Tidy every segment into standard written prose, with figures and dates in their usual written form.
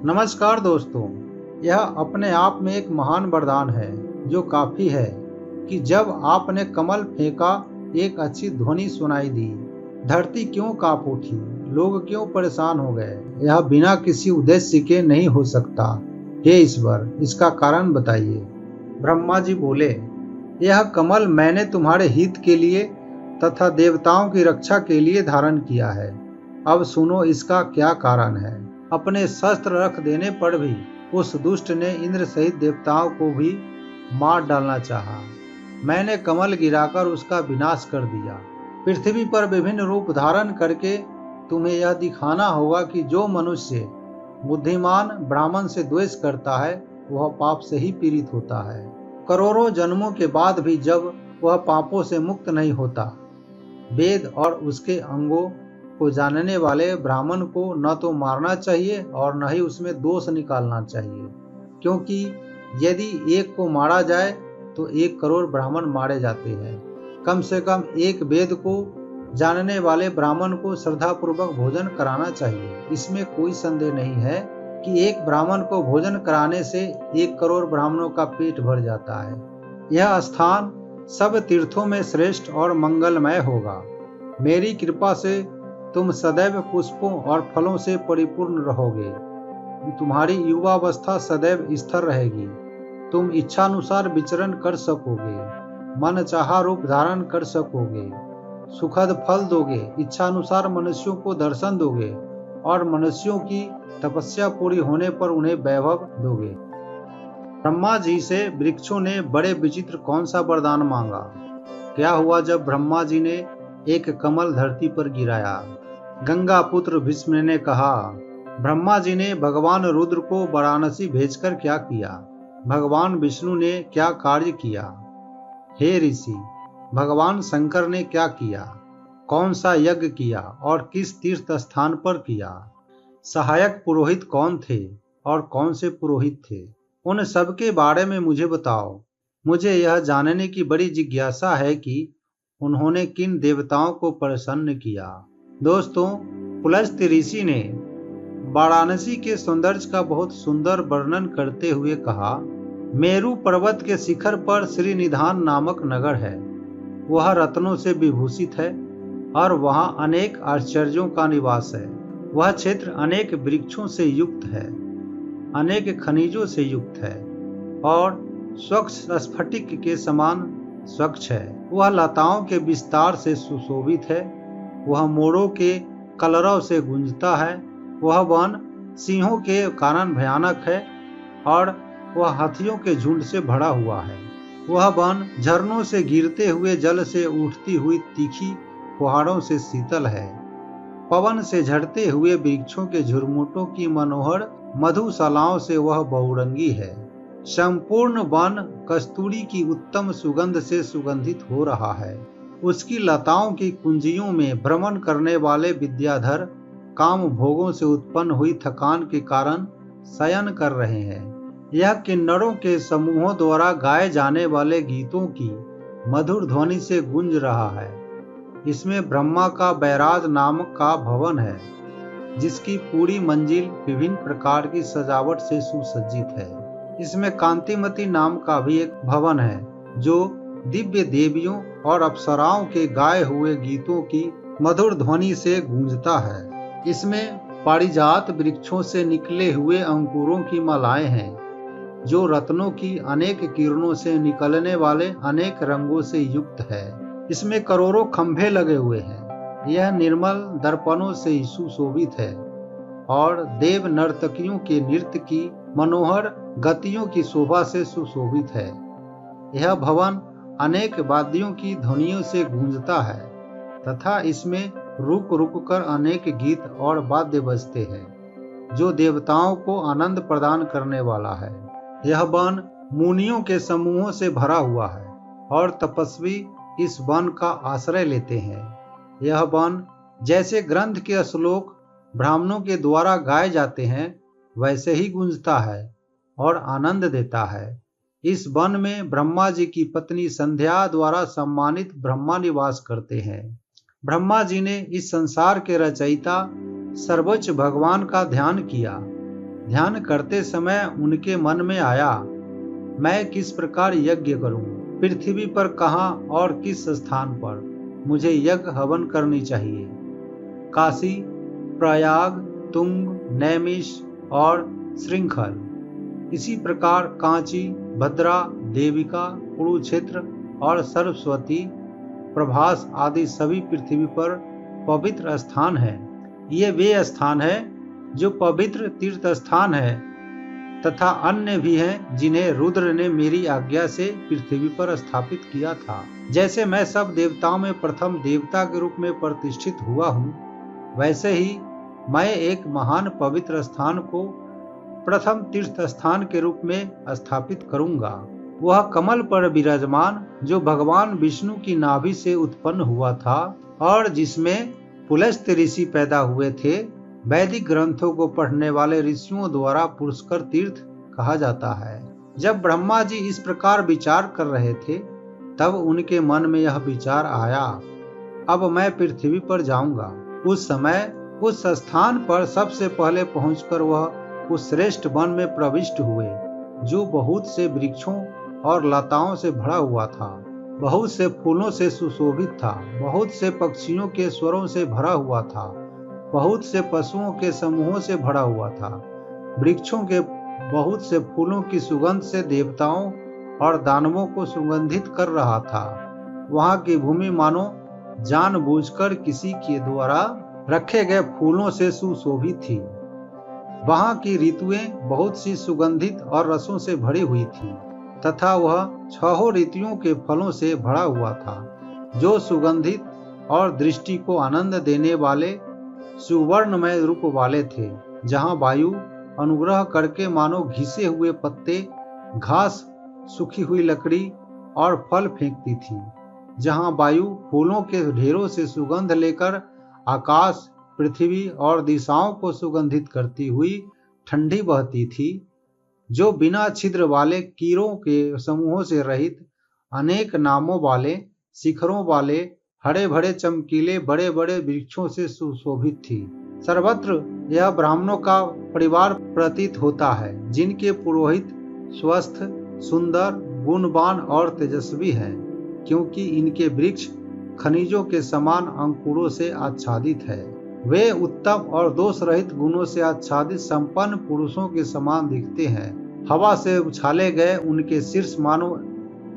नमस्कार दोस्तों, यह अपने आप में एक महान वरदान है जो काफी है कि जब आपने कमल फेंका एक अच्छी ध्वनि सुनाई दी। धरती क्यों कांप उठी, लोग क्यों परेशान हो गए। यह बिना किसी उद्देश्य के नहीं हो सकता। हे ईश्वर, इसका कारण बताइए। ब्रह्मा जी बोले, यह कमल मैंने तुम्हारे हित के लिए तथा देवताओं की रक्षा के लिए धारण किया है। अब सुनो इसका क्या कारण है। अपने शस्त्र रख देने पर भी उस दुष्ट ने इंद्र सहित देवताओं को भी मार डालना चाहा। मैंने कमल गिराकर उसका विनाश कर दिया। पृथ्वी पर विभिन्न रूप धारण करके तुम्हें यह दिखाना होगा कि जो मनुष्य बुद्धिमान ब्राह्मण से द्वेष करता है वह पाप से ही पीड़ित होता है। करोड़ों जन्मों के बाद भी जब वह पापों से मुक्त नहीं होता, वेद और उसके अंगों को जानने वाले ब्राह्मण को न तो मारना चाहिए और न ही उसमें दोष निकालना चाहिए, क्योंकि यदि एक को मारा जाए तो 1 करोड़ ब्राह्मण मारे जाते हैं। कम से कम एक वेद को जानने वाले ब्राह्मण को श्रद्धापूर्वक भोजन कराना चाहिए। इसमें कोई संदेह नहीं है कि एक ब्राह्मण को भोजन कराने से 1 करोड़ ब्राह्मणों का पेट भर जाता है। यह स्थान सब तीर्थों में श्रेष्ठ और मंगलमय होगा। मेरी कृपा से तुम सदैव पुष्पों और फलों से परिपूर्ण रहोगे। तुम्हारी युवावस्था सदैव स्थिर रहेगी। तुम इच्छानुसार विचरण कर सकोगे, मन चाहा रूप धारण कर सकोगे, सुखद फल दोगे, इच्छानुसार मनुष्यों को दर्शन दोगे और मनुष्यों की तपस्या पूरी होने पर उन्हें वैभव दोगे। ब्रह्मा जी से वृक्षों ने बड़े विचित्र कौन सा वरदान मांगा। क्या हुआ जब ब्रह्मा जी ने एक कमल धरती पर गिराया। गंगा पुत्र भीष्म ने कहा, ब्रह्मा जी ने भगवान रुद्र को वाराणसी भेजकर क्या किया। भगवान विष्णु ने क्या कार्य किया। हे ऋषि, भगवान शंकर ने क्या किया, कौन सा यज्ञ किया और किस तीर्थ स्थान पर किया। सहायक पुरोहित कौन थे और कौन से पुरोहित थे, उन सब के बारे में मुझे बताओ। मुझे यह जानने की बड़ी जिज्ञासा है कि उन्होंने किन देवताओं को प्रसन्न किया। दोस्तों, पुलस्त्य ऋषि ने वाराणसी के सौंदर्य का बहुत सुंदर वर्णन करते हुए कहा, मेरु पर्वत के शिखर पर श्रीनिधान नामक नगर है। वह रत्नों से विभूषित है और वहां अनेक आश्चर्यों का निवास है। वह क्षेत्र अनेक वृक्षों से युक्त है, अनेक खनिजों से युक्त है और स्वच्छ स्फटिक के समान स्वच्छ है। वह लताओं के विस्तार से सुशोभित है। वह मोरों के कलरव से गूंजता है। वह वन सिंहों के कारण भयानक है और वह हाथियों के झुंड से भरा हुआ है। वह वन झरनों से गिरते हुए जल से उठती हुई तीखी फुहारों से शीतल है। पवन से झड़ते हुए वृक्षों के झुरमुटों की मनोहर मधुशालाओं से वह बहुरंगी है। संपूर्ण वन कस्तूरी की उत्तम सुगंध से सुगंधित हो रहा है। उसकी लताओं की कुंजियों में भ्रमण करने वाले विद्याधर काम भोगों से उत्पन्न हुई थकान के कारण शयन कर रहे हैं। यह किन्नरों के समूहों द्वारा गाए जाने वाले गीतों की मधुर ध्वनि से गूंज रहा है। इसमें ब्रह्मा का बैराज नामक का भवन है, जिसकी पूरी मंजिल विभिन्न प्रकार की सजावट से सुसज्जित है। इसमें कांतिमती नाम का भी एक भवन है, जो दिव्य देवियों और अप्सराओं के गाए हुए गीतों की मधुर ध्वनि से गूंजता है। इसमें पारिजात वृक्षों से निकले हुए अंकुरों की मालाएं हैं, जो रत्नों की अनेक किरणों से निकलने वाले अनेक रंगों से युक्त है। इसमें करोड़ों खंभे लगे हुए हैं। यह निर्मल दर्पणों से सुशोभित है और देव नर्तकियों के नृत्य की मनोहर गतियों की शोभा से सुशोभित है। यह भवन अनेक वाद्यों की ध्वनियों से गूंजता है तथा इसमें रुक रुक कर अनेक गीत और वाद्य बजते हैं, जो देवताओं को आनंद प्रदान करने वाला है। यह वन मुनियों के समूहों से भरा हुआ है और तपस्वी इस वन का आश्रय लेते हैं। यह वन जैसे ग्रंथ के श्लोक ब्राह्मणों के द्वारा गाए जाते हैं वैसे ही गूंजता है और आनंद देता है। इस वन में ब्रह्मा जी की पत्नी संध्या द्वारा सम्मानित ब्रह्मा निवास करते हैं। ब्रह्मा जी ने इस संसार के रचयिता सर्वोच्च भगवान का ध्यान किया ध्यान करते समय उनके मन में आया, मैं किस प्रकार यज्ञ करूं, पृथ्वी पर कहां और किस स्थान पर मुझे यज्ञ हवन करनी चाहिए। काशी, प्रयाग, तुंग, नैमिष और श्रृंखल, इसी प्रकार कांची, भद्रा, देविका, कुरुक्षेत्र और सरस्वती, प्रभास आदि सभी पृथ्वी पर पवित्र स्थान है। ये वे स्थान है जो पवित्र तीर्थ स्थान है तथा अन्य भी हैं जिन्हें रुद्र ने मेरी आज्ञा से पृथ्वी पर स्थापित किया था। जैसे मैं सब देवताओं में प्रथम देवता के रूप में प्रतिष्ठित हुआ हूँ, वैसे ही मैं एक महान पवित्र स्थान को प्रथम तीर्थ स्थान के रूप में स्थापित करूंगा। वह कमल पर विराजमान जो भगवान विष्णु की नाभि से उत्पन्न हुआ था और जिसमें पुलस्त ऋषि पैदा हुए थे, वैदिक ग्रंथों को पढ़ने वाले ऋषियों द्वारा पुष्कर तीर्थ कहा जाता है। जब ब्रह्मा जी इस प्रकार विचार कर रहे थे, तब उनके मन में यह विचार आया, अब मैं पृथ्वी पर जाऊंगा। उस समय उस स्थान पर सबसे पहले पहुंचकर वह उस श्रेष्ठ वन में प्रविष्ट हुए, जो बहुत से वृक्षों और लताओं से भरा हुआ था, बहुत से फूलों से सुशोभित था, बहुत से पक्षियों के स्वरों से भरा हुआ था, बहुत से पशुओं के समूहों से भरा हुआ था। वृक्षों के बहुत से फूलों की सुगंध से देवताओं और दानवों को सुगंधित कर रहा था। वहां की भूमि मानो जानबूझकर किसी के द्वारा रखे गए फूलों से सुशोभित थी। वहां की ऋतुएं बहुत सी सुगंधित और रसों से भरी हुई थी तथा वह 6 ऋतुओं के फलों से भरा हुआ था, जो सुगंधित और दृष्टि को आनंद देने वाले सुवर्णमय रूप वाले थे। जहां वायु अनुग्रह करके मानो घिसे हुए पत्ते, घास, सूखी हुई लकड़ी और फल फेंकती थी। जहां वायु फूलों के ढेरों से सुगंध लेकर आकाश, पृथ्वी और दिशाओं को सुगंधित करती हुई ठंडी बहती थी, जो बिना छिद्र वाले कीड़ों के समूहों से रहित अनेक नामों वाले शिखरों वाले हरे भरे चमकीले बड़े बड़े वृक्षों से सुशोभित थी। सर्वत्र यह ब्राह्मणों का परिवार प्रतीत होता है, जिनके पुरोहित स्वस्थ, सुंदर, गुणवान और तेजस्वी हैं, क्योंकि इनके वृक्ष खनिजों के समान अंकुरों से आच्छादित है। वे उत्तम और दोष रहित गुणों से आच्छादित संपन्न पुरुषों के समान दिखते हैं। हवा से उछाले गए उनके शीर्ष मानो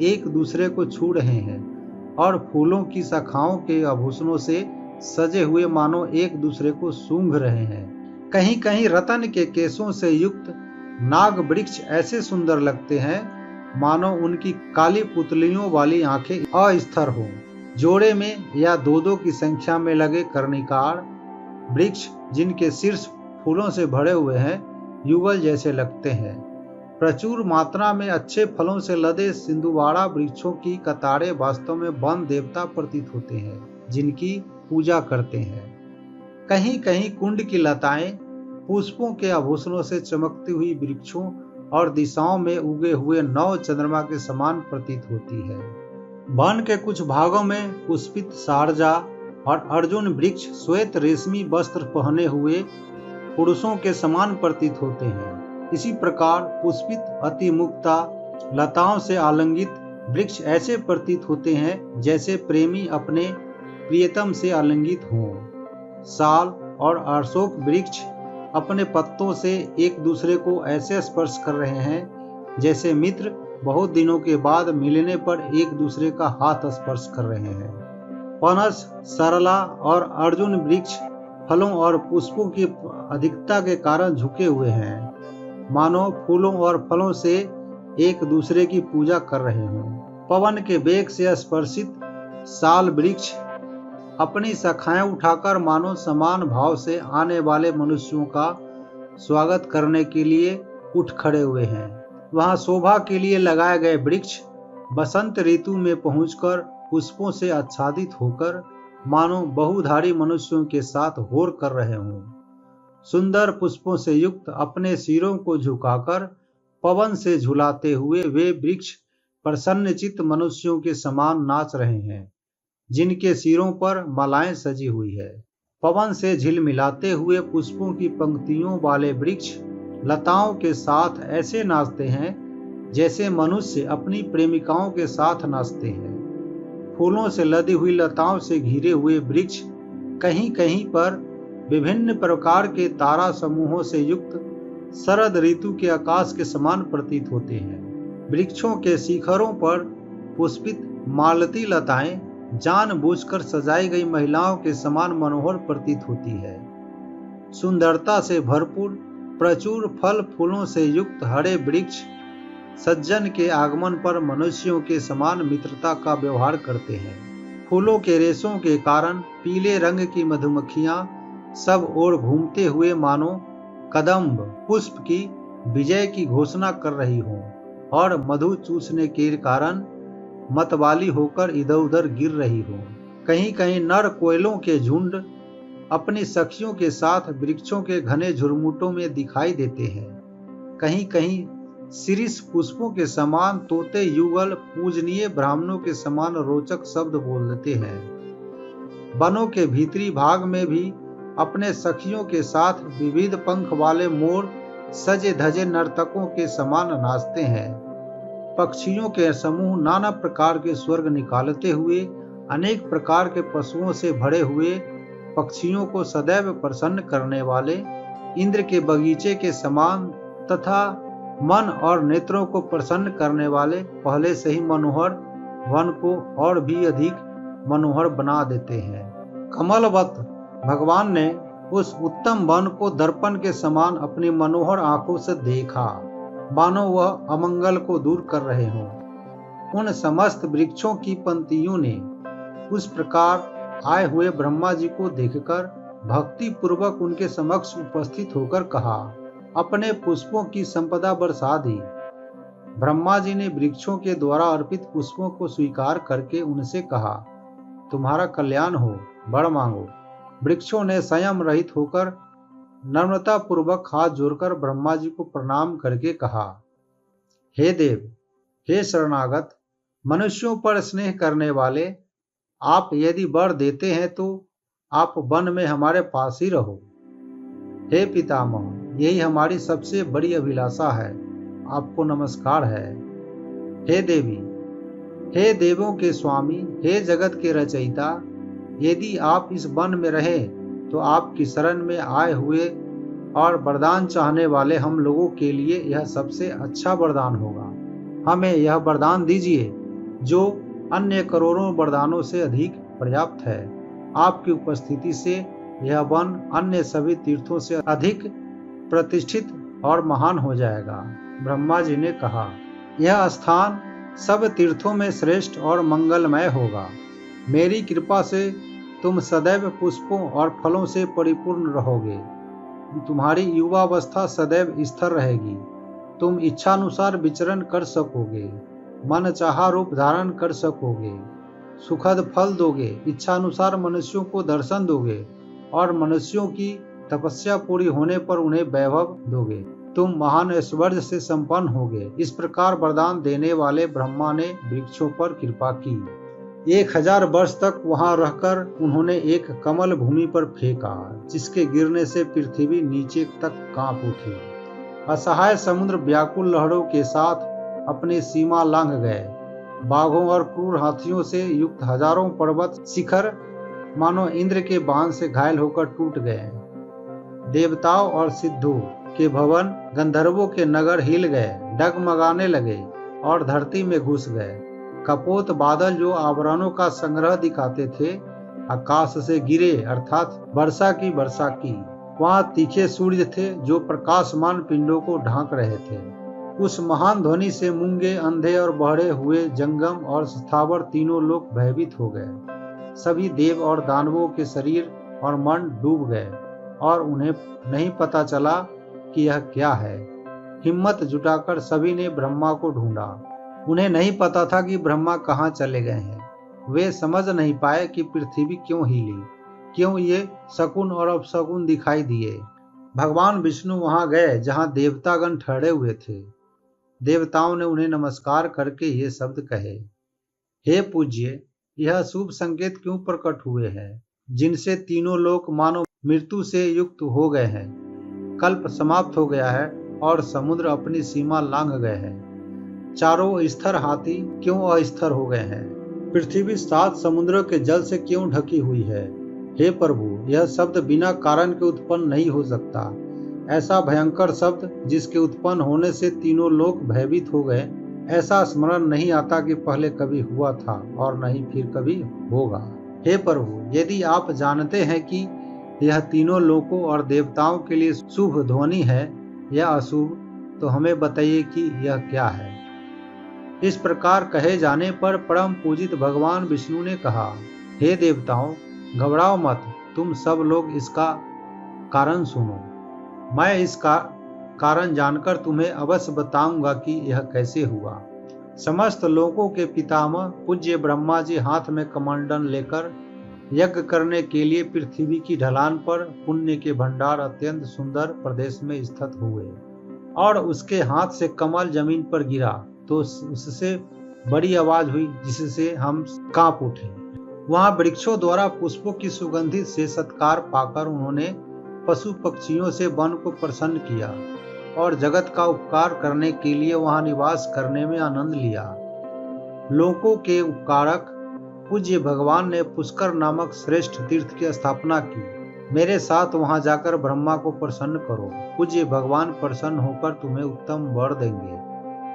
एक दूसरे को छू रहे हैं और फूलों की शाखाओं के आभूषणों से सजे हुए मानो एक दूसरे को सूंघ रहे हैं। कहीं कहीं रतन के केशों से युक्त नाग वृक्ष ऐसे सुंदर लगते हैं मानो उनकी काली पुतलियों वाली आंखें अस्थिर हो। जोड़े में या दो की संख्या में लगे कर्णिकार वृक्ष, जिनके शीर्ष फूलों से भरे हुए हैं, युगल जैसे लगते हैं। प्रचुर मात्रा में अच्छे फलों से लदे सिंधुवाड़ा वृक्षों की कतारें वास्तव में वन देवता प्रतीत होते हैं, जिनकी पूजा करते हैं। कहीं कहीं कुंड की लताएं पुष्पों के आभूषणों से चमकती हुई वृक्षों और दिशाओं में उगे हुए 9 चंद्रमा के समान प्रतीत होती है। वन के कुछ भागों में पुष्पित सारजा और अर्जुन वृक्ष श्वेत रेशमी वस्त्र पहने हुए पुरुषों के समान प्रतीत होते हैं। इसी प्रकार पुष्पित अतिमुक्ता लताओं से आलंगित वृक्ष ऐसे प्रतीत होते हैं जैसे प्रेमी अपने प्रियतम से आलिंगित हों। साल और अशोक वृक्ष अपने पत्तों से एक दूसरे को ऐसे स्पर्श कर रहे हैं जैसे मित्र बहुत दिनों के बाद मिलने पर एक दूसरे का हाथ स्पर्श कर रहे हैं। पनस, सरला और अर्जुन वृक्ष फलों और पुष्पों की अधिकता के कारण झुके हुए हैं, मानो फूलों और फलों से एक दूसरे की पूजा कर रहे हों। पवन के वेग से स्पर्शित साल वृक्ष अपनी शाखाएं उठाकर मानो समान भाव से आने वाले मनुष्यों का स्वागत करने के लिए उठ खड़े हुए हैं। वहां शोभा के लिए लगाए गए वृक्ष बसंत ऋतु में पहुंचकर पुष्पों से आच्छादित होकर मानो बहुधारी मनुष्यों के साथ होर कर रहे हों। सुंदर पुष्पों से युक्त अपने सिरों को झुकाकर पवन से झुलाते हुए वे वृक्ष प्रसन्नचित्त मनुष्यों के समान नाच रहे हैं, जिनके सिरों पर मालाएं सजी हुई है। पवन से झिलमिलाते हुए पुष्पों की पंक्तियों वाले वृक्ष लताओं के साथ ऐसे नाचते हैं जैसे मनुष्य अपनी प्रेमिकाओं के साथ नाचते हैं। फूलों से लदी हुई लताओं से घिरे हुए वृक्ष कहीं कहीं पर विभिन्न प्रकार के तारा समूहों से युक्त शरद ऋतु के आकाश के समान प्रतीत होते हैं। वृक्षों के शिखरों पर पुष्पित मालती लताएं जानबूझकर सजाई गई महिलाओं के समान मनोहर प्रतीत होती है। सुंदरता से भरपूर प्रचुर फल फूलों से युक्त हरे वृक्ष सज्जन के आगमन पर मनुष्यों के समान मित्रता का व्यवहार करते हैं। फूलों के रेशों के कारण पीले रंग की मधुमक्खियां सब ओर घूमते हुए मानो कदम्ब पुष्प की विजय की घोषणा कर रही हों और मधु चूसने के कारण मतवाली होकर इधर उधर गिर रही हों। कहीं कहीं नर कोयलों के झुंड अपनी सखियों के साथ वृक्षों के घने झुरमुटों में दिखाई देते हैं। कहीं कहीं शिरीष पुष्पों के समान तोते युगल पूजनीय ब्राह्मणों के समान रोचक शब्द बोलते हैं। वनों के भीतरी भाग में भी अपने सखियों के साथ विविध पंख वाले मोर सजे धजे नर्तकों के समान नाचते हैं। पक्षियों के समूह नाना प्रकार के स्वर्ग निकालते हुए अनेक प्रकार के पशुओं से भरे हुए पक्षियों को सदैव प्रसन्न करने वाले इंद्र के बगीचे के समान तथा मन और नेत्रों को प्रसन्न करने वाले पहले से ही मनोहर वन को और भी अधिक मनोहर बना देते हैं। कमलवत भगवान ने उस उत्तम वन को दर्पण के समान अपनी मनोहर आंखों से देखा, मानो वह अमंगल को दूर कर रहे हों। उन समस्त वृक्षों की पंक्तियों ने उस प्रकार आए हुए ब्रह्मा जी को देखकर भक्ति पूर्वक उनके समक्ष उपस्थित होकर कहा, अपने पुष्पों की संपदा बरसा दी। ब्रह्मा जी ने वृक्षों के द्वारा अर्पित पुष्पों को स्वीकार करके उनसे कहा, तुम्हारा कल्याण हो, वर मांगो। वृक्षों ने संयम रहित होकर नम्रता पूर्वक हाथ जोड़कर ब्रह्मा जी को प्रणाम करके कहा, हे देव, हे शरणागत, मनुष्यों पर स्नेह करने वाले, आप यदि वर देते हैं तो आप वन में हमारे पास ही रहो। हे पितामह, यही हमारी सबसे बड़ी अभिलाषा है, आपको नमस्कार है। हे देवी, हे देवों के स्वामी, हे जगत के रचयिता, यदि आप इस वन में रहे तो आपकी शरण में आए हुए और वरदान चाहने वाले हम लोगों के लिए यह सबसे अच्छा वरदान होगा। हमें यह वरदान दीजिए जो अन्य करोड़ों वरदानों से अधिक पर्याप्त है। आपकी उपस्थिति से यह वन अन्य सभी तीर्थों से अधिक प्रतिष्ठित और महान हो जाएगा। ब्रह्मा जी ने कहा, यह स्थान सब तीर्थों में श्रेष्ठ और मंगलमय होगा। मेरी कृपा से तुम सदैव पुष्पों और फलों से परिपूर्ण रहोगे। तुम्हारी युवावस्था सदैव स्थिर रहेगी। तुम इच्छानुसार विचरण कर सकोगे, मन चाहा रूप धारण कर सकोगे, सुखद फल दोगे, इच्छानुसार मनुष्यों को दर्शन दोगे और मनुष्यों की तपस्या पूरी होने पर उन्हें वैभव दोगे। तुम महान ऐश्वर्य से संपन्न होगे। इस प्रकार वरदान देने वाले ब्रह्मा ने वृक्षों पर कृपा की। 1000 वर्ष तक वहां रहकर उन्होंने एक कमल भूमि पर फेंका, जिसके गिरने से पृथ्वी नीचे तक कांप उठी। असहाय समुद्र व्याकुल लहरों के साथ अपनी सीमा लांघ गए। बाघों और क्रूर हाथियों से युक्त हजारों पर्वत शिखर मानो इंद्र के बाण से घायल होकर टूट गए। देवताओं और सिद्धों के भवन, गंधर्वों के नगर हिल गए, डगमगाने लगे और धरती में घुस गए। कपोत बादल जो आवरणों का संग्रह दिखाते थे, आकाश से गिरे, अर्थात वर्षा की। वहां तीखे सूर्य थे जो प्रकाशमान पिंडों को ढांक रहे थे। उस महान ध्वनि से मूंगे, अंधे और बहरे हुए जंगम और स्थावर तीनों लोग भयभीत हो गए। सभी देव और दानवों के शरीर और मन डूब गए और उन्हें नहीं पता चला कि यह क्या है। हिम्मत जुटाकर सभी ने ब्रह्मा को ढूंढा। उन्हें नहीं पता था कि ब्रह्मा कहाँ चले गए हैं। वे समझ नहीं पाए कि पृथ्वी क्यों हिली, क्यों ये शकुन और अपशकुन दिखाई दिए। भगवान विष्णु वहां गए जहां देवतागण ठहरे हुए थे। देवताओं ने उन्हें नमस्कार करके ये शब्द कहे, हे पूज्य, यह शुभ संकेत क्यों प्रकट हुए हैं, जिनसे तीनों लोग मानो मृत्यु से युक्त हो गए हैं। कल्प समाप्त हो गया है और समुद्र अपनी सीमा लांघ गए हैं। चारों स्थिर हाथी क्यों अस्थिर हो गए हैं? पृथ्वी 7 समुद्रों के जल से क्यों ढकी हुई है? हे प्रभु, यह शब्द बिना कारण के उत्पन्न नहीं हो सकता। ऐसा भयंकर शब्द जिसके उत्पन्न होने से तीनों लोग भयभीत हो गए, ऐसा स्मरण नहीं आता कि पहले कभी हुआ था और नहीं फिर कभी होगा। हे प्रभु, यदि आप जानते हैं कि यह तीनों लोकों और देवताओं के लिए शुभ ध्वनि है या अशुभ, तो हमें बताइए कि यह क्या है। इस प्रकार कहे जाने पर परम पूजित भगवान विष्णु ने कहा, हे देवताओं, घबराओ मत, तुम सब लोग इसका कारण सुनो। मैं इसका कारण जानकर तुम्हें अवश्य बताऊंगा कि यह कैसे हुआ। समस्त लोकों के पितामह पूज्य ब्रह्मा जी हाथ में कमंडल लेकर यज्ञ करने के लिए पृथ्वी की ढलान पर पुण्य के भंडार अत्यंत सुंदर प्रदेश में स्थित हुए, और उसके हाथ से कमल जमीन पर गिरा तो उससे बड़ी आवाज हुई जिससे हम कांप उठे। वहां वृक्षों द्वारा पुष्पों की सुगंधित से सत्कार पाकर उन्होंने पशु पक्षियों से वन को प्रसन्न किया और जगत का उपकार करने के लिए वहां निवास करने में आनंद लिया। लोकों के उपकारक पूज्य भगवान ने पुष्कर नामक श्रेष्ठ तीर्थ की स्थापना की। मेरे साथ वहां जाकर ब्रह्मा को प्रसन्न करो, पूज्य भगवान प्रसन्न होकर तुम्हें उत्तम वर देंगे।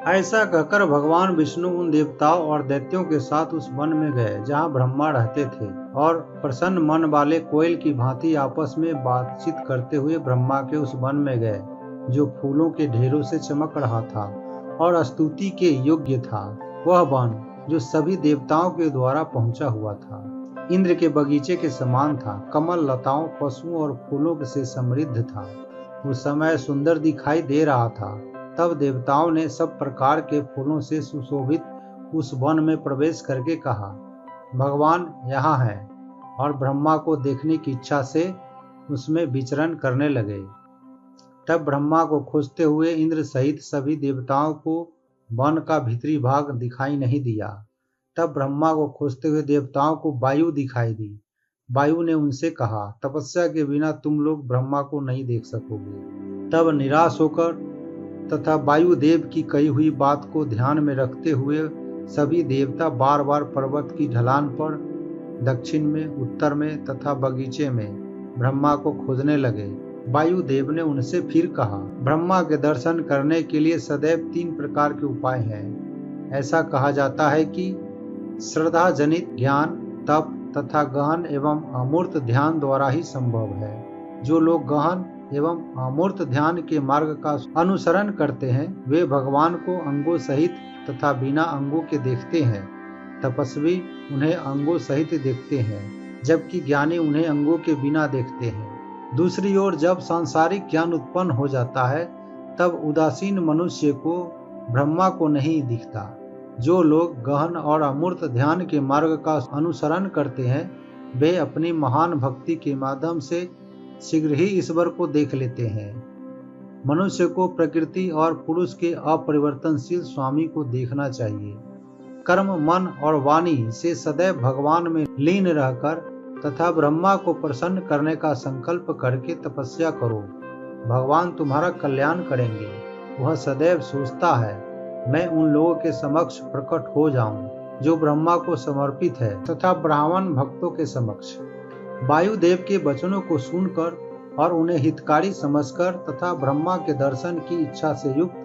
ऐसा कहकर भगवान विष्णु उन देवताओं और दैत्यों के साथ उस वन में गए जहां ब्रह्मा रहते थे, और प्रसन्न मन वाले कोयल की भांति आपस में बातचीत करते हुए ब्रह्मा के उस वन में गए जो फूलों के ढेरों से चमक रहा था और स्तुति के योग्य था। वह वन जो सभी देवताओं के द्वारा पहुंचा हुआ था, इंद्र के बगीचे के समान था, कमल लताओं पशुओं और फूलों से समृद्ध था। उस समय सुंदर दिखाई दे रहा था। तब देवताओं ने सब प्रकार के फूलों से सुशोभित उस वन में प्रवेश करके कहा, भगवान यहाँ है, और ब्रह्मा को देखने की इच्छा से उसमें विचरण करने लगे। तब ब्रह्मा को खोजते हुए इंद्र सहित सभी देवताओं को वन का भीतरी भाग दिखाई नहीं दिया। तब ब्रह्मा को खोजते हुए देवताओं को वायु दिखाई दी। वायु ने उनसे कहा, तपस्या के बिना तुम लोग ब्रह्मा को नहीं देख सकोगे। तब निराश होकर तथा वायु देव की कही हुई बात को ध्यान में रखते हुए सभी देवता बार बार पर्वत की ढलान पर, दक्षिण में, उत्तर में तथा बगीचे में ब्रह्मा को खोजने लगे। वायु देव ने उनसे फिर कहा, ब्रह्मा के दर्शन करने के लिए सदैव 3 प्रकार के उपाय हैं। ऐसा कहा जाता है कि श्रद्धा जनित ज्ञान, तप तथा गहन एवं अमूर्त ध्यान द्वारा ही संभव है। जो लोग गहन एवं अमूर्त ध्यान के मार्ग का अनुसरण करते हैं वे भगवान को अंगों सहित तथा बिना अंगों के देखते हैं। तपस्वी उन्हें अंगों सहित देखते हैं, जबकि ज्ञानी उन्हें अंगों के बिना देखते हैं। दूसरी ओर जब सांसारिक ज्ञान उत्पन्न हो जाता है तब उदासीन मनुष्य को ब्रह्मा को नहीं दिखता। जो लोग गहन और अमूर्त ध्यान के मार्ग का अनुसरण करते हैं वे अपनी महान भक्ति के माध्यम से शीघ्र ही ईश्वर को देख लेते हैं। मनुष्य को प्रकृति और पुरुष के अपरिवर्तनशील स्वामी को देखना चाहिए। कर्म, मन और वाणी से सदैव भगवान में लीन रहकर तथा ब्रह्मा को प्रसन्न करने का संकल्प करके तपस्या करो। भगवान तुम्हारा कल्याण करेंगे। वह सदैव सोचता है, मैं उन लोगों के समक्ष प्रकट हो जाऊं जो ब्रह्मा को समर्पित है तथा ब्राह्मण भक्तों के समक्ष। वायुदेव के वचनों को सुनकर और उन्हें हितकारी समझकर तथा ब्रह्मा के दर्शन की इच्छा से युक्त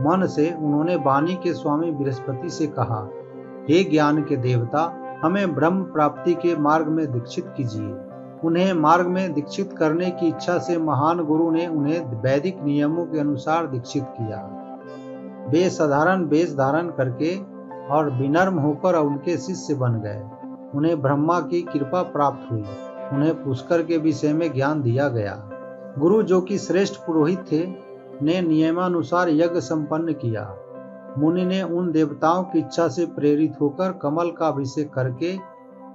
मन से उन्होंने वाणी के स्वामी बृहस्पति से कहा, हे ज्ञान के देवता, हमें ब्रह्म प्राप्ति के मार्ग में दीक्षित कीजिए। उन्हें मार्ग में दीक्षित करने की इच्छा से महान गुरु ने उन्हें वैदिक नियमों के अनुसार दीक्षित किया। वे साधारण वेश धारण करके और विनम्र होकर उनके शिष्य बन गए। उन्हें ब्रह्मा की कृपा प्राप्त हुई। उन्हें पुष्कर के विषय में ज्ञान दिया गया। गुरु जो कि श्रेष्ठ पुरोहित थे ने नियमानुसार यज्ञ संपन्न किया। मुनि ने उन देवताओं की इच्छा से प्रेरित होकर कमल का अभिषेक करके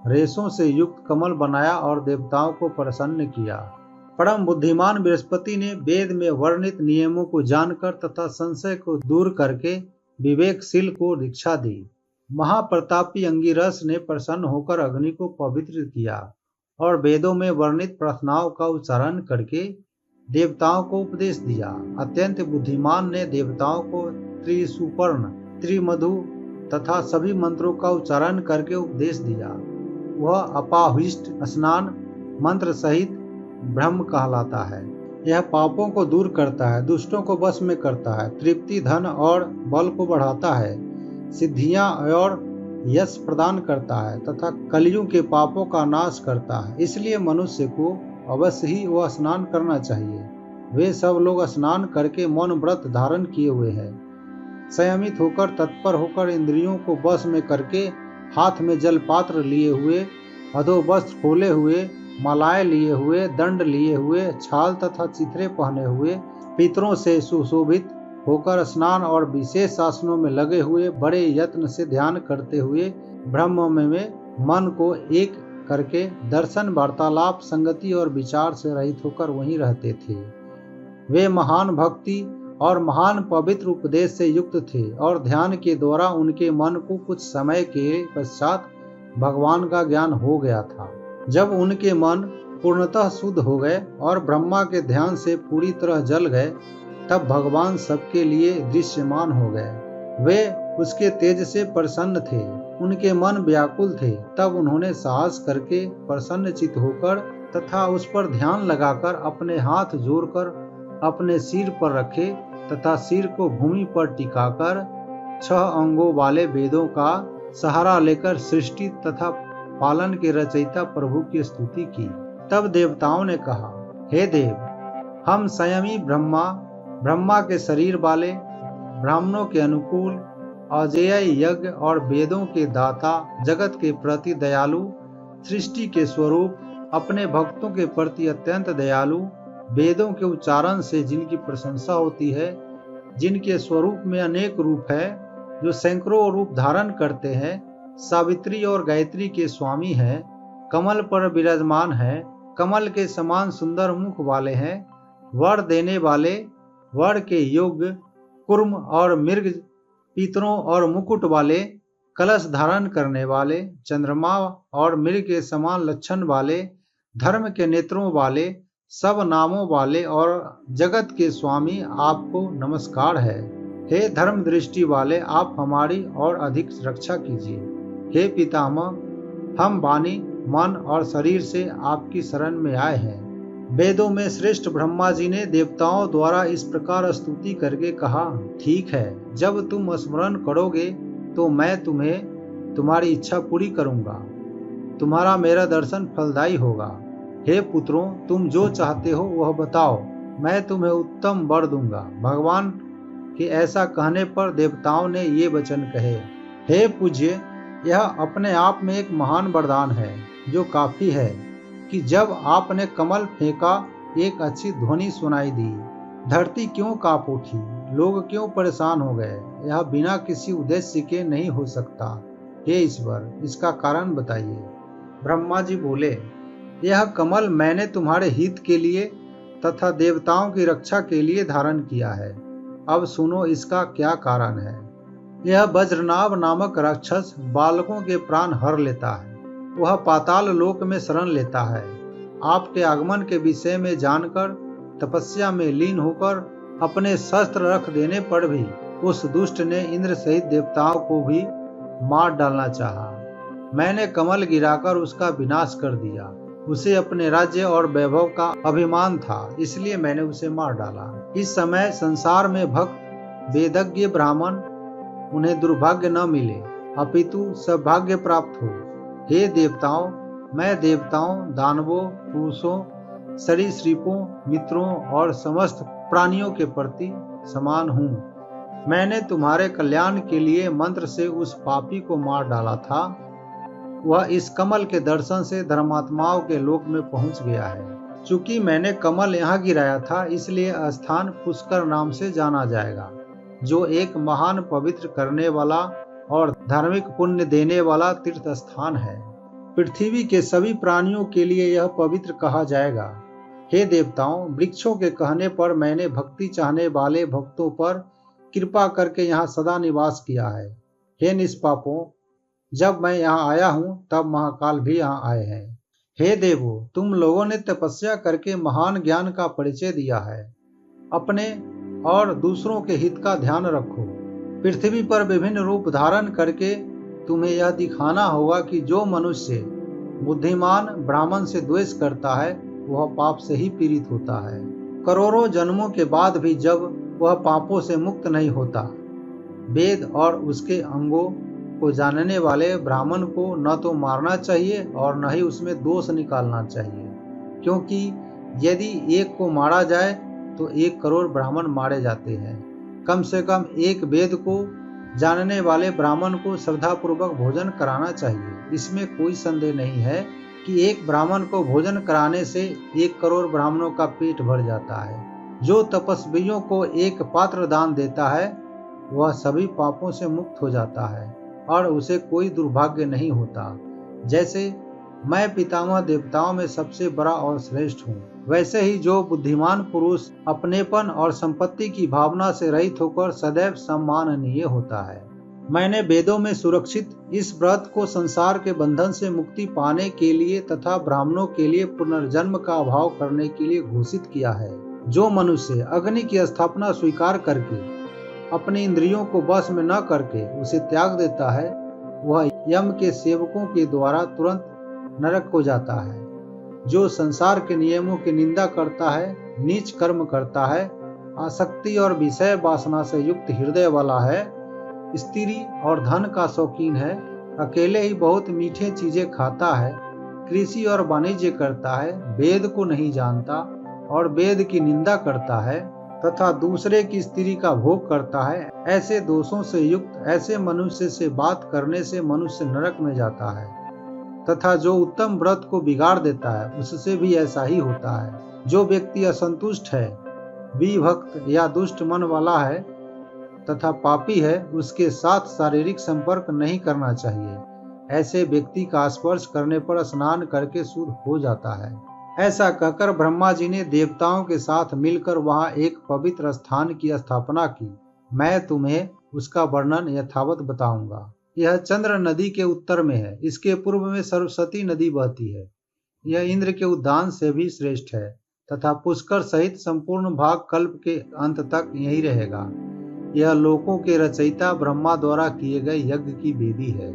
रेशों से युक्त कमल बनाया और देवताओं को प्रसन्न किया। परम बुद्धिमान बृहस्पति ने वेद में वर्णित नियमों को जानकर तथा संशय को दूर करके विवेकशील को दीक्षा दी। महाप्रतापी अंगिरस ने प्रसन्न होकर अग्नि को पवित्र किया और वेदों में वर्णित प्रार्थनाओं का उच्चारण करके देवताओं को उपदेश दिया। अत्यंत बुद्धिमान ने देवताओं को त्रिसुपर्ण, त्रिमधु तथा सभी मंत्रों का उच्चारण करके उपदेश दिया। वह अपाहिष्ट स्नान मंत्र सहित ब्रह्म कहलाता है। यह पापों को दूर करता है, दुष्टों को वश में करता है, तृप्ति, धन और बल को बढ़ाता है, सिद्धियां और यश प्रदान करता है तथा कलियुग के पापों का नाश करता है। इसलिए मनुष्य को अवश्य ही वह स्नान करना चाहिए। वे सब लोग स्नान करके मौन व्रत धारण किए हुए हैं, संयमित होकर, तत्पर होकर, इंद्रियों को वश में करके, हाथ में जल पात्र लिए हुए, अधो वस्त्र खोले हुए, मालाएं लिए हुए, दंड लिए हुए, छाल तथा चिथरे पहने हुए, पितरों से सुशोभित होकर स्नान और विशेष शासनों में लगे हुए, बड़े यत्न से ध्यान करते हुए, ब्रह्म में मन को एक करके दर्शन, वार्तालाप, संगति और विचार से रहित होकर वहीं रहते थे। वे महान भक्ति और महान पवित्र उपदेश से युक्त थे और ध्यान के द्वारा उनके मन को कुछ समय के पश्चात भगवान का ज्ञान हो गया था। जब उनके मन पूर्णतः शुद्ध हो गए और ब्रह्मा के ध्यान से पूरी तरह जल गए, तब भगवान सबके लिए दृश्यमान हो गए। वे उसके तेज से प्रसन्न थे, उनके मन व्याकुल थे। तब उन्होंने साहस करके प्रसन्नचित्त होकर तथा उस पर ध्यान लगाकर अपने हाथ जोड़कर अपने सिर पर रखे तथा सिर को भूमि पर टिकाकर 6 अंगों वाले वेदों का सहारा लेकर सृष्टि तथा पालन के रचयिता प्रभु की स्तुति की। तब देवताओं ने कहा, हे देव, हम संयमी ब्रह्मा के शरीर वाले, ब्राह्मणों के अनुकूल, अजेय यज्ञ और वेदों के दाता, जगत के प्रति दयालु, सृष्टि के स्वरूप, अपने भक्तों के प्रति अत्यंत दयालु, वेदों के उच्चारण से जिनकी प्रशंसा होती है, जिनके स्वरूप में अनेक रूप है, जो सैकड़ों रूप धारण करते हैं, सावित्री और गायत्री के स्वामी हैं, कमल पर विराजमान हैं, कमल के समान सुंदर मुख वाले हैं, वर देने वाले, वर के योग्य, कुर्म और मृग, पीतरों और मुकुट वाले, कलश धारण करने वाले, चंद्रमा और मृग के समान लक्षण वाले, धर्म के नेत्रों वाले, सब नामों वाले और जगत के स्वामी, आपको नमस्कार है। हे धर्म दृष्टि वाले, आप हमारी और अधिक रक्षा कीजिए। हे पितामह, हम वाणी, मन और शरीर से आपकी शरण में आए हैं। वेदों में श्रेष्ठ ब्रह्मा जी ने देवताओं द्वारा इस प्रकार स्तुति करके कहा, ठीक है, जब तुम स्मरण करोगे तो मैं तुम्हें तुम्हारी इच्छा पूरी करूंगा। तुम्हारा मेरा दर्शन फलदायी होगा। हे पुत्रों, तुम जो चाहते हो वह बताओ, मैं तुम्हें उत्तम वर दूंगा। भगवान के ऐसा कहने पर देवताओं ने ये वचन कहे, हे पूज्य, यह अपने आप में एक महान वरदान है जो काफी है कि जब आपने कमल फेंका एक अच्छी ध्वनि सुनाई दी। धरती क्यों कांप उठी, लोग क्यों परेशान हो गए, यह बिना किसी उद्देश्य के नहीं हो सकता। हे ईश्वर, इसका कारण बताइए। ब्रह्मा जी बोले, यह कमल मैंने तुम्हारे हित के लिए तथा देवताओं की रक्षा के लिए धारण किया है। अब सुनो इसका क्या कारण है। यह वज्रनाभ नामक राक्षस बालकों के प्राण हर लेता है। वह पाताल लोक में शरण लेता है। आपके आगमन के विषय में जानकर तपस्या में लीन होकर अपने शस्त्र रख देने पर भी उस दुष्ट ने इंद्र सहित देवताओं को भी मार डालना चाहा। मैंने कमल गिराकर उसका विनाश कर दिया। उसे अपने राज्य और वैभव का अभिमान था, इसलिए मैंने उसे मार डाला। इस समय संसार में भक्त वेदज्ञ ब्राह्मण उन्हें दुर्भाग्य न मिले, अपितु सौभाग्य प्राप्त हो। हे देवताओं, मैं देवताओं, दानवों, पुरुषों, सरीसृपों, मित्रों और समस्त प्राणियों के प्रति समान हूँ। मैंने तुम्हारे कल्याण के लिए मंत्र से उस पापी को मार डाला था। वह इस कमल के दर्शन से धर्मात्माओं के लोक में पहुंच गया है। चूंकि मैंने कमल यहाँ गिराया था, इसलिए स्थान पुष्कर नाम से जाना जाएगा, जो एक महान पवित्र करने वाला और धार्मिक पुण्य देने वाला तीर्थ स्थान है। पृथ्वी के सभी प्राणियों के लिए यह पवित्र कहा जाएगा। हे देवताओं, वृक्षों के कहने पर मैंने भक्ति चाहने वाले भक्तों पर कृपा करके यहाँ सदा निवास किया है। हे निष्पापों, जब मैं यहाँ आया हूँ तब महाकाल भी यहाँ आए हैं। हे देवो, तुम लोगों ने तपस्या करके महान ज्ञान का परिचय दिया है। अपने और दूसरों के हित का ध्यान रखो। पृथ्वी पर विभिन्न रूप धारण करके तुम्हें यह दिखाना होगा कि जो मनुष्य बुद्धिमान ब्राह्मण से द्वेष करता है वह पाप से ही पीड़ित होता है। करोड़ों जन्मों के बाद भी जब वह पापों से मुक्त नहीं होता, वेद और उसके अंगों को जानने वाले ब्राह्मण को न तो मारना चाहिए और न ही उसमें दोष निकालना चाहिए, क्योंकि यदि एक को मारा जाए तो 1 करोड़ ब्राह्मण मारे जाते हैं। कम से कम एक वेद को जानने वाले ब्राह्मण को श्रद्धापूर्वक भोजन कराना चाहिए। इसमें कोई संदेह नहीं है कि एक ब्राह्मण को भोजन कराने से 1 करोड़ ब्राह्मणों का पेट भर जाता है। जो तपस्वियों को एक पात्र दान देता है वह सभी पापों से मुक्त हो जाता है और उसे कोई दुर्भाग्य नहीं होता। जैसे मैं पितामह देवताओं में सबसे बड़ा और श्रेष्ठ हूँ, वैसे ही जो बुद्धिमान पुरुष अपनेपन और संपत्ति की भावना से रहित होकर सदैव सम्माननीय होता है। मैंने वेदों में सुरक्षित इस व्रत को संसार के बंधन से मुक्ति पाने के लिए तथा ब्राह्मणों के लिए पुनर्जन्म का अभाव करने के लिए घोषित किया है। जो मनुष्य अग्नि की स्थापना स्वीकार करके अपनी इंद्रियों को वश में न करके उसे त्याग देता है वह यम के सेवकों के द्वारा तुरंत नरक हो जाता है। जो संसार के नियमों की निंदा करता है, नीच कर्म करता है, आसक्ति और विषय वासना से युक्त हृदय वाला है, स्त्री और धन का शौकीन है, अकेले ही बहुत मीठे चीजें खाता है, कृषि और वाणिज्य करता है, वेद को नहीं जानता और वेद की निंदा करता है तथा दूसरे की स्त्री का भोग करता है, ऐसे दोषों से युक्त ऐसे मनुष्य से बात करने से मनुष्य नरक में जाता है। तथा जो उत्तम व्रत को बिगाड़ देता है उससे भी ऐसा ही होता है। जो व्यक्ति असंतुष्ट है, विभक्त या दुष्ट मन वाला है तथा पापी है, उसके साथ शारीरिक संपर्क नहीं करना चाहिए। ऐसे व्यक्ति का स्पर्श करने पर स्नान करके शुद्ध हो जाता है। ऐसा कहकर ब्रह्मा जी ने देवताओं के साथ मिलकर वहां एक पवित्र स्थान की स्थापना की। मैं तुम्हें उसका वर्णन यथावत बताऊंगा। यह चंद्र नदी के उत्तर में है। इसके पूर्व में सरस्वती नदी बहती है। यह इंद्र के उद्यान से भी श्रेष्ठ है तथा पुष्कर सहित संपूर्ण भाग कल्प के अंत तक यही रहेगा। यह लोकों के रचयिता ब्रह्मा द्वारा किए गए यज्ञ की वेदी है।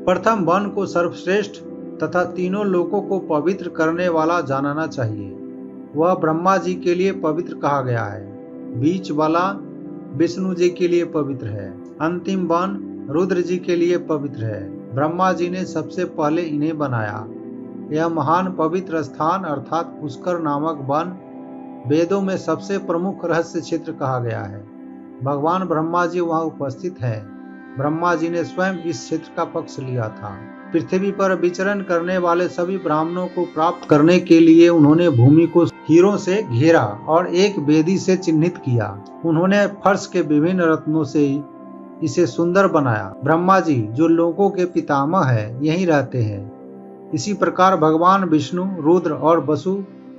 प्रथम वन को सर्वश्रेष्ठ तथा तीनों लोकों को पवित्र करने वाला जानना चाहिए। वह ब्रह्मा जी के लिए पवित्र कहा गया है। बीच वाला विष्णु जी के लिए पवित्र है। अंतिम वन रुद्र जी के लिए पवित्र है। ब्रह्मा जी ने सबसे पहले इन्हें बनाया। यह महान पवित्र स्थान अर्थात पुष्कर नामक वन वेदों में सबसे प्रमुख रहस्य क्षेत्र कहा गया है। भगवान ब्रह्मा जी वहां उपस्थित हैं। ब्रह्मा जी ने स्वयं इस क्षेत्र का पक्ष लिया था। पृथ्वी पर विचरण करने वाले सभी ब्राह्मणों को प्राप्त करने के लिए उन्होंने भूमि को हीरों से घेरा और एक वेदी से चिन्हित किया। उन्होंने फर्श के विभिन्न रत्नों से इसे सुंदर बनाया। ब्रह्मा जी जो लोगों के पितामह है यहीं रहते हैं। इसी प्रकार भगवान विष्णु, रुद्र और वसु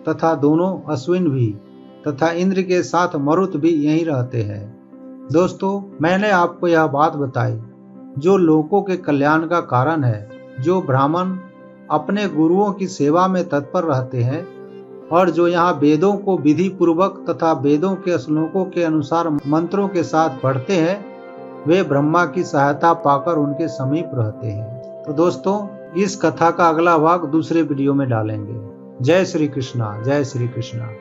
तथा दोनों अश्विन भी तथा इंद्र के साथ मरुत भी यहीं रहते हैं। दोस्तों, मैंने आपको यह बात बताई जो लोगों के कल्याण का कारण है। जो ब्राह्मण अपने गुरुओं की सेवा में तत्पर रहते हैं और जो यहाँ वेदों को विधि पूर्वक तथा वेदों के श्लोकों के अनुसार मंत्रों के साथ पढ़ते हैं, वे ब्रह्मा की सहायता पाकर उनके समीप रहते हैं। तो दोस्तों, इस कथा का अगला भाग दूसरे वीडियो में डालेंगे। जय श्री कृष्णा, जय श्री कृष्णा।